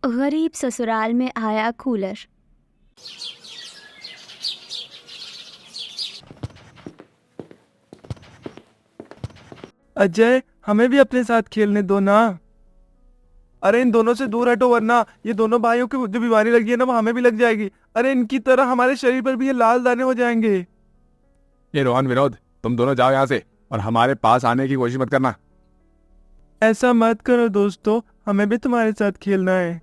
गरीब ससुराल में आया कूलर। अजय, हमें भी अपने साथ खेलने दो ना। अरे इन दोनों से दूर हटो, वरना ये दोनों भाइयों की जो बीमारी लगी है ना, वो हमें भी लग जाएगी। अरे इनकी तरह हमारे शरीर पर भी ये लाल दाने हो जाएंगे। ये रोहन विनोद, तुम दोनों जाओ यहाँ से और हमारे पास आने की कोशिश मत करना। ऐसा मत करो दोस्तों, हमें भी तुम्हारे साथ खेलना है।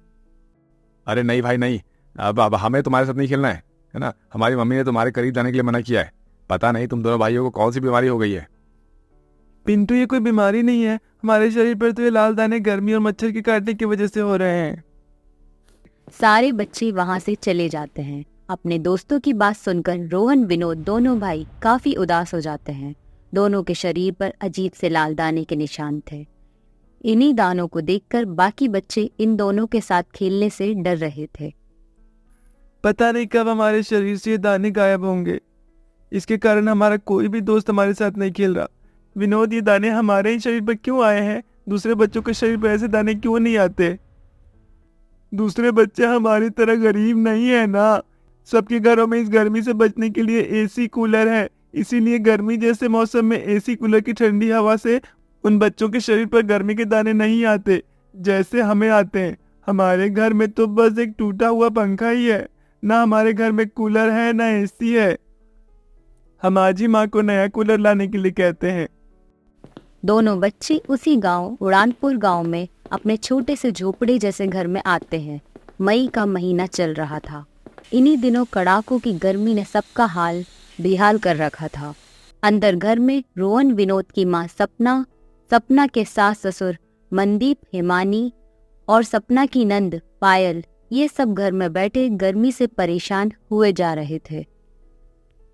अरे नहीं भाई नहीं, अब हमें तुम्हारे साथ नहीं खेलना है ना। हमारी मम्मी ने तुम्हारे करीब जाने के लिए मना किया है। पता नहीं तुम दोनों भाइयों को कौन सी बीमारी हो गई है। पिंटू, ये कोई बीमारी नहीं है। हमारे शरीर पर तो ये लाल दाने गर्मी और मच्छर के काटने की वजह से हो रहे हैं। सारे बच्चे वहां से चले जाते हैं। अपने दोस्तों की बात सुनकर रोहन विनोद दोनों भाई काफी उदास हो जाते हैं। दोनों के शरीर पर अजीब से लाल दाने के निशान थे। इन्हीं दानों को देखकर बाकी बच्चे इन दोनों के साथ खेलने से डर रहे थे। पता नहीं कब हमारे शरीर से ये दाने गायब होंगे। इसके कारण हमारा कोई भी दोस्त हमारे साथ नहीं खेल रहा। विनोद, ये दाने हमारे ही शरीर पर क्यों आए हैं? दूसरे बच्चों के शरीर पर ऐसे दाने क्यों नहीं आते? दूसरे बच्चे हमारी तरह गरीब नहीं है ना। सबके घरों में इस गर्मी से बचने के लिए एसी कूलर है। इसीलिए गर्मी जैसे मौसम में एसी कूलर की ठंडी हवा से उन बच्चों के शरीर पर गर्मी के दाने नहीं आते जैसे हमें आते हैं। हमारे घर में तो बस एक टूटा हुआ पंखा ही है। ना हमारे घर में कूलर है ना एसी है। हम आज ही माँ को नया कूलर लाने के लिए कहते हैं। दोनों बच्चे उसी गांव उड़ानपुर गांव में अपने छोटे से झोपड़े जैसे घर में आते हैं। मई का महीना चल रहा था। इन्हीं दिनों कड़ाकों की गर्मी ने सबका हाल बेहाल कर रखा था। अंदर घर में रोहन विनोद की माँ सपना, सपना के सास ससुर मनदीप, हिमानी और सपना की नंद पायल, ये सब घर में बैठे गर्मी से परेशान हुए जा रहे थे।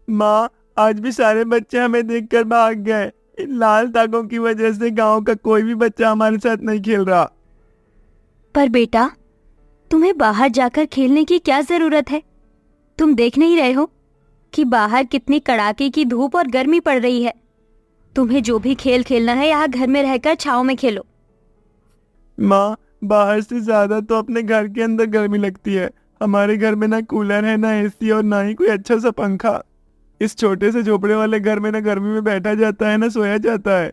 माँ, आज भी सारे बच्चे हमें देखकर भाग गए। इन लाल दागों की वजह से गांव का कोई भी बच्चा हमारे साथ नहीं खेल रहा। पर बेटा, तुम्हें बाहर जाकर खेलने की क्या जरूरत है? तुम देख नहीं रहे हो कि बाहर कितनी कड़ाके की धूप और गर्मी पड़ रही है। तुम्हें जो भी खेल खेलना है यहाँ घर में रहकर छांव में खेलो। माँ, बाहर से ज्यादा तो अपने घर के अंदर गर्मी लगती है। हमारे घर में ना कूलर है, ना एसी और ना ही कोई अच्छा सा पंखा। इस छोटे से झोपड़े वाले घर में ना गर्मी में बैठा जाता है ना सोया जाता है।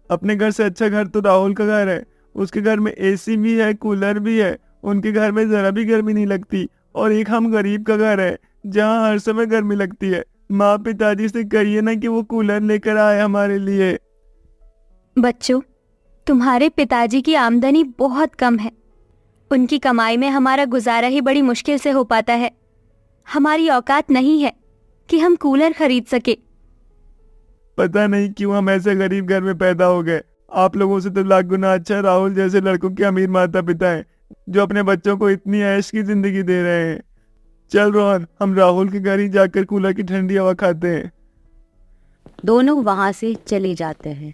अपने घर से अच्छा घर तो राहुल का घर है। उसके घर में एसी भी है, कूलर भी है। उनके घर में जरा भी गर्मी नहीं लगती। और एक हम गरीब का घर है जहाँ हर समय गर्मी लगती है। माँ, पिताजी से कहिए ना कि वो कूलर लेकर आए हमारे लिए। बच्चों, तुम्हारे पिताजी की आमदनी बहुत कम है। उनकी कमाई में हमारा गुजारा ही बड़ी मुश्किल से हो पाता है। हमारी औकात नहीं है कि हम कूलर खरीद सके। पता नहीं क्यों हम ऐसे गरीब घर में पैदा हो गए। आप लोगों से तो लाख गुना अच्छा राहुल जैसे लड़कों के अमीर माता पिता हैं, जो अपने बच्चों को इतनी ऐश की जिंदगी दे रहे हैं। चल रोहन, हम राहुल के घर ही जाकर कूलर की ठंडी हवा खाते हैं। दोनों वहां से चले जाते हैं।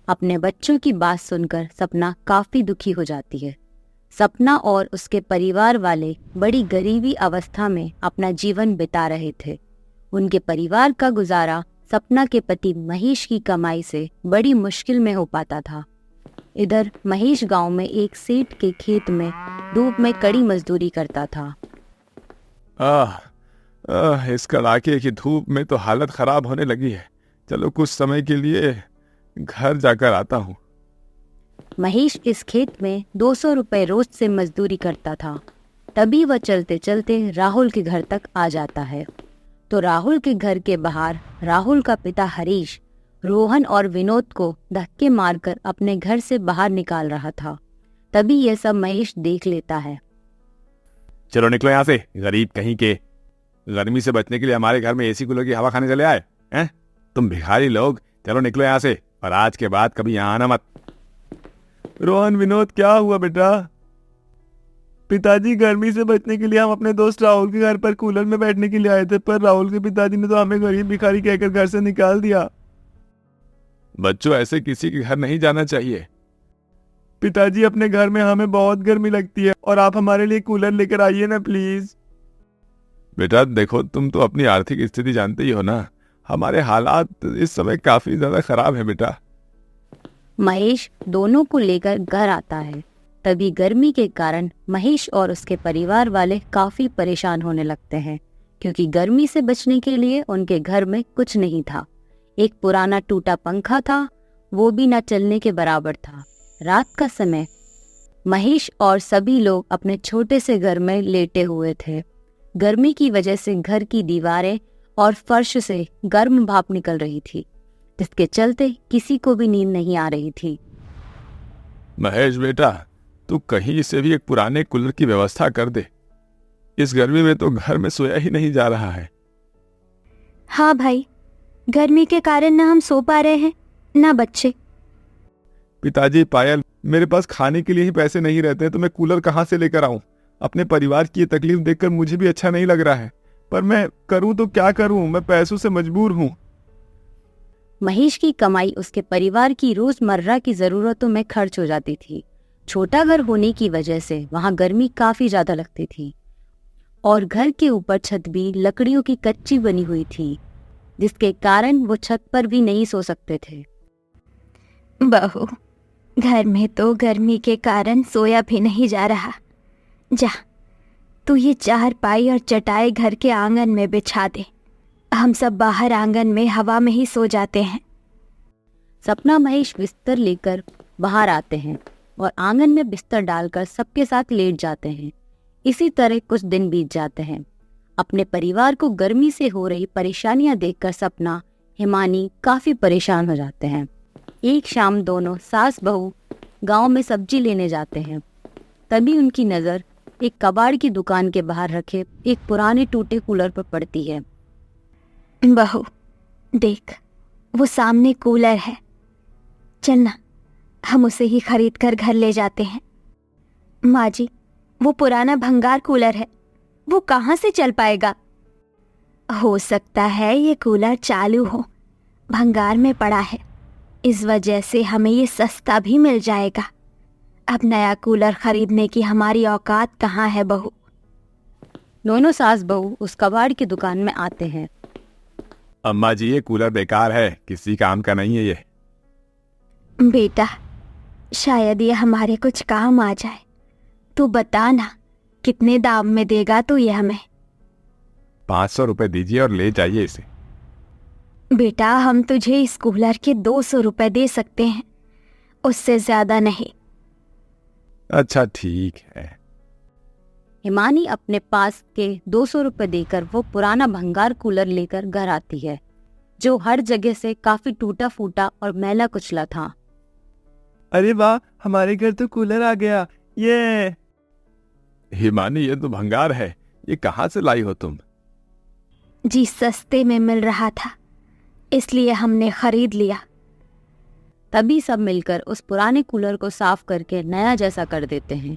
अपने बच्चों की बात सुनकर सपना काफी दुखी हो जाती है। सपना और उसके परिवार वाले बड़ी गरीबी अवस्था में अपना जीवन बिता रहे थे। उनके परिवार का गुजारा सपना के पति महेश की कमाई से बड़ी मुश्किल में हो पाता था। इधर महेश गांव में एक सेठ के खेत में धूप में कड़ी मजदूरी करता था। इस कड़ाके की धूप में तो हालत खराब होने लगी है। चलो कुछ समय के लिए घर जाकर आता हूँ। महेश इस खेत में 200 रुपए रोज से मजदूरी करता था। तभी वह चलते चलते राहुल के घर तक आ जाता है। तो राहुल के घर के बाहर राहुल का पिता हरीश रोहन और विनोद को धक्के मारकर अपने घर से बाहर निकाल रहा था। तभी यह सब महेश देख लेता है। चलो निकलो यहाँ से, गरीब कहीं के। गर्मी से बचने के लिए हमारे घर में एसी कूलर की हवा खाने चले आए हैं तुम भिखारी लोग। चलो निकलो यहाँ से और आज के बाद कभी यहाँ आना मत। रोहन, विनोद, क्या हुआ बेटा? पिताजी, गर्मी से बचने के लिए हम अपने दोस्त राहुल के घर पर कूलर में बैठने के लिए आए थे, पर राहुल के पिताजी ने तो हमें गरीब भिखारी कहकर घर से निकाल दिया। बच्चों, ऐसे किसी के घर नहीं जाना चाहिए। पिताजी, अपने घर में हमें बहुत गर्मी लगती है और आप हमारे लिए कूलर लेकर आइए ना प्लीज। बेटा देखो, तुम तो अपनी आर्थिक स्थिति जानते ही हो ना। हमारे हालात इस समय काफी ज्यादा खराब है बेटा। महेश दोनों को लेकर घर आता है तभी गर्मी के कारण महेश और उसके परिवार वाले काफी परेशान होने लगते हैं, क्योंकि गर्मी से बचने के लिए उनके घर में कुछ नहीं था। एक पुराना टूटा पंखा था, वो भी न चलने के बराबर था। रात का समय महेश और सभी लोग अपने छोटे से घर में लेटे हुए थे। गर्मी की वजह से घर की दीवारें और फर्श से गर्म भाप निकल रही थी, जिसके चलते किसी को भी नींद नहीं आ रही थी। महेश बेटा, तू कहीं से भी एक पुराने कूलर की व्यवस्था कर दे। इस गर्मी में तो घर में सोया ही नहीं जा रहा है। हाँ भाई, गर्मी के कारण ना हम सो पा रहे हैं ना बच्चे। पिताजी, पायल, मेरे पास खाने के लिए ही पैसे नहीं रहते हैं तो मैं कूलर कहाँ से लेकर आऊं? अपने परिवार की ये तकलीफ देखकर मुझे भी अच्छा नहीं लग रहा है, पर मैं करूं तो क्या करूं? मैं पैसों से मजबूर हूं। महेश की कमाई उसके परिवार की रोजमर्रा की जरूरतों में खर्च हो जाती थी। छोटा घर होने की वजह से वहां गर्मी काफी ज्यादा लगती थी और घर के ऊपर छत भी लकड़ियों की कच्ची बनी हुई थी, जिसके कारण वो छत पर भी नहीं सो सकते थे। बहू, घर में तो गर्मी के कारण सोया भी नहीं जा रहा। जा, तू ये चारपाई और चटाई घर के आंगन में बिछा दे। हम सब बाहर आंगन में हवा में ही सो जाते हैं। सपना महेश बिस्तर लेकर बाहर आते हैं और आंगन में बिस्तर डालकर सबके साथ लेट जाते हैं। इसी तरह कुछ दिन बीत जाते हैं। अपने परिवार को गर्मी से हो रही परेशानियां देखकर सपना, हिमानी काफी परेशान हो जाते हैं। एक शाम दोनों सास बहू गांव में सब्जी लेने जाते हैं। तभी उनकी नजर एक कबाड़ की दुकान के बाहर रखे एक पुराने टूटे कूलर पर पड़ती है। बहू, देख, वो सामने कूलर है। चलना, हम उसे ही खरीद कर घर ले जाते हैं। माँ जी, वो पुराना भंगार कूलर है, वो कहाँ से चल पाएगा? हो सकता है ये कूलर चालू हो, भंगार में पड़ा है, इस वजह से हमें ये सस्ता भी मिल जाएगा। अब नया कूलर खरीदने की हमारी औकात कहाँ है बहू? दोनों सास बहू उस कबाड़ की दुकान में आते हैं। अम्मा जी, ये कूलर बेकार है, किसी काम का नहीं है ये। बेटा, शायद ये हमारे कुछ काम आ जाए। तू बता ना, कितने दाम में देगा तू ये हमें? 500 रुपए दीजिए और ले जाइए इसे। बेटा, हम तुझे इस कूलर के 200 रुपए दे सकते हैं, उससे ज्यादा नहीं। अच्छा ठीक है। हिमानी अपने पास के 200 रुपए देकर वो पुराना भंगार कूलर लेकर घर आती है, जो हर जगह से काफी टूटा फूटा और मैला कुचला था। अरे वाह, हमारे घर तो कूलर आ गया। ये हिमानी, ये तो भंगार है, ये कहाँ से लाई हो तुम? जी, सस्ते में मिल रहा था, इसलिए हमने खरीद लिया। तभी सब मिलकर उस पुराने कूलर को साफ करके नया जैसा कर देते हैं।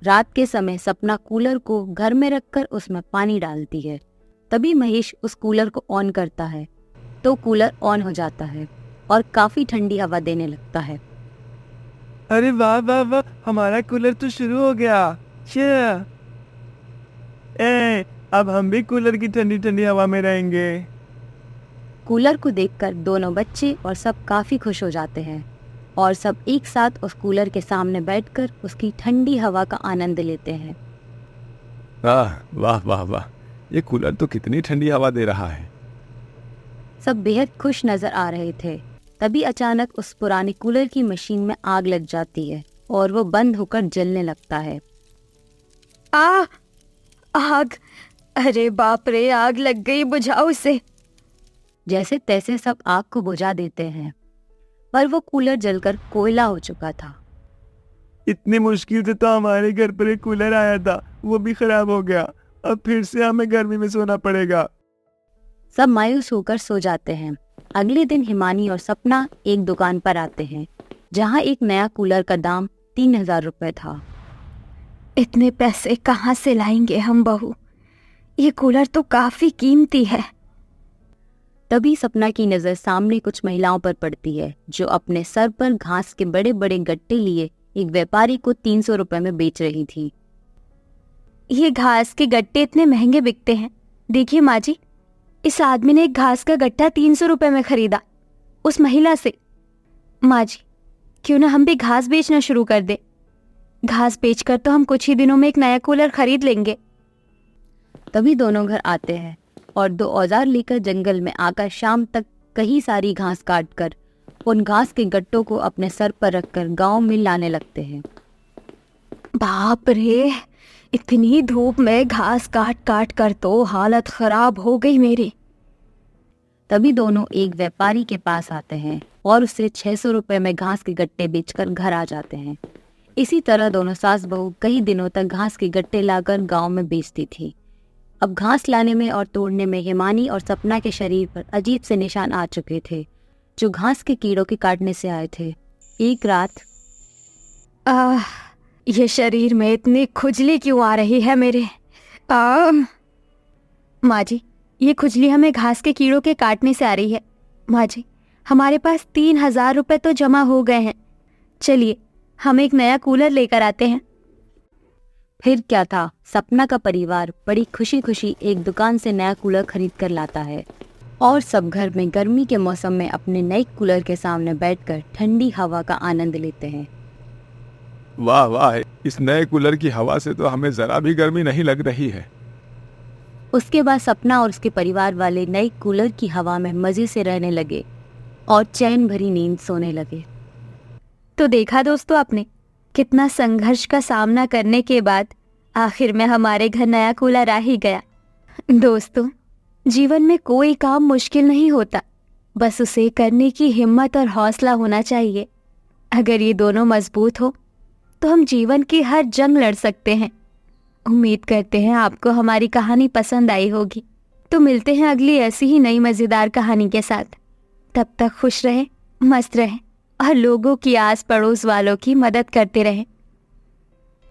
रात के समय सपना कूलर को घर में रखकर उसमें पानी डालती है। तभी महेश उस कूलर को ऑन करता है तो कूलर ऑन हो जाता है और काफी ठंडी हवा देने लगता है। अरे वाह वाह वाह, हमारा कूलर तो शुरू हो गया। अब हम भी कूलर की ठंडी ठंडी हवा में रहेंगे। कूलर को देखकर दोनों बच्चे और सब काफी खुश हो जाते हैं और सब एक साथ उस कूलर के सामने बैठकर उसकी ठंडी हवा का आनंद लेते हैं। वाह वाह वाह, ये कूलर तो कितनी ठंडी हवा दे रहा है। सब बेहद खुश नजर आ रहे थे। तभी अचानक उस पुराने कूलर की मशीन में आग लग जाती है और वो बंद होकर जलने लगता है। आग! अरे बाप रे, आग लग गई, बुझाओ उसे। जैसे तैसे सब आग को बुझा देते हैं, पर वो कूलर जलकर कोयला हो चुका था। इतनी मुश्किल से तो हमारे घर पर एक कूलर आया था, वो भी खराब हो गया। अब फिर से हमें गर्मी में सोना पड़ेगा। सब मायूस होकर सो जाते हैं। अगले दिन हिमानी और सपना एक दुकान पर आते हैं, जहां एक नया कूलर का दाम 3000 रुपए था। इतने पैसे कहाँ से लाएंगे हम बहू? ये कूलर तो काफी कीमती है। तभी सपना की नजर सामने कुछ महिलाओं पर पड़ती है, जो अपने सर पर घास के बड़े बड़े गट्टे लिए एक व्यापारी को 300 रुपए में बेच रही थी। ये घास के गट्टे इतने महंगे बिकते हैं। देखिए माँ जी, इस आदमी ने एक घास का गट्टा 300 रुपए में खरीदा उस महिला से। माँ जी, क्यों ना हम भी घास बेचना शुरू कर दे? घास बेचकर तो हम कुछ ही दिनों में एक नया कूलर खरीद लेंगे। तभी दोनों घर आते हैं और 2 औजार लेकर जंगल में आकर शाम तक कई सारी घास काट कर उन घास के गट्टों को अपने सर पर रखकर गांव में लाने लगते हैं। बाप रे, इतनी धूप में घास काट काट कर तो हालत खराब हो गई मेरी। तभी दोनों एक व्यापारी के पास आते हैं और उससे 600 रुपए में घास के गट्टे बेचकर घर आ जाते हैं। इसी तरह दोनों सास बहू कई दिनों तक घास के गट्टे लाकर गांव में बेचती थी। अब घास लाने में और तोड़ने में हिमानी और सपना के शरीर पर अजीब से निशान आ चुके थे, जो घास के कीड़ों के काटने से आए थे। एक रात ये शरीर में इतनी खुजली क्यों आ रही है मेरे? माँ जी, ये खुजली हमें घास के कीड़ों के काटने से आ रही है। माँ जी, हमारे पास 3000 रुपये तो जमा हो गए हैं। चलिए हम एक नया कूलर लेकर आते हैं। फिर क्या था, सपना का परिवार बड़ी खुशी खुशी एक दुकान से नया कूलर खरीद कर लाता है और सब घर में गर्मी के मौसम में अपने नए कूलर के सामने बैठकर ठंडी हवा का आनंद लेते हैं। वाह वाह, इस नए कूलर की हवा से तो हमें जरा भी गर्मी नहीं लग रही है। उसके बाद सपना और उसके परिवार वाले नए कूलर की हवा में मजे से रहने लगे और चैन भरी नींद सोने लगे। तो देखा दोस्तों आपने, कितना संघर्ष का सामना करने के बाद आखिर में हमारे घर नया कूलर आ ही गया। दोस्तों, जीवन में कोई काम मुश्किल नहीं होता, बस उसे करने की हिम्मत और हौसला होना चाहिए। अगर ये दोनों मजबूत हो तो हम जीवन की हर जंग लड़ सकते हैं। उम्मीद करते हैं आपको हमारी कहानी पसंद आई होगी। तो मिलते हैं अगली ऐसी ही नई मज़ेदार कहानी के साथ। तब तक खुश रहें, मस्त रहें और लोगों की आस पड़ोस वालों की मदद करते रहें।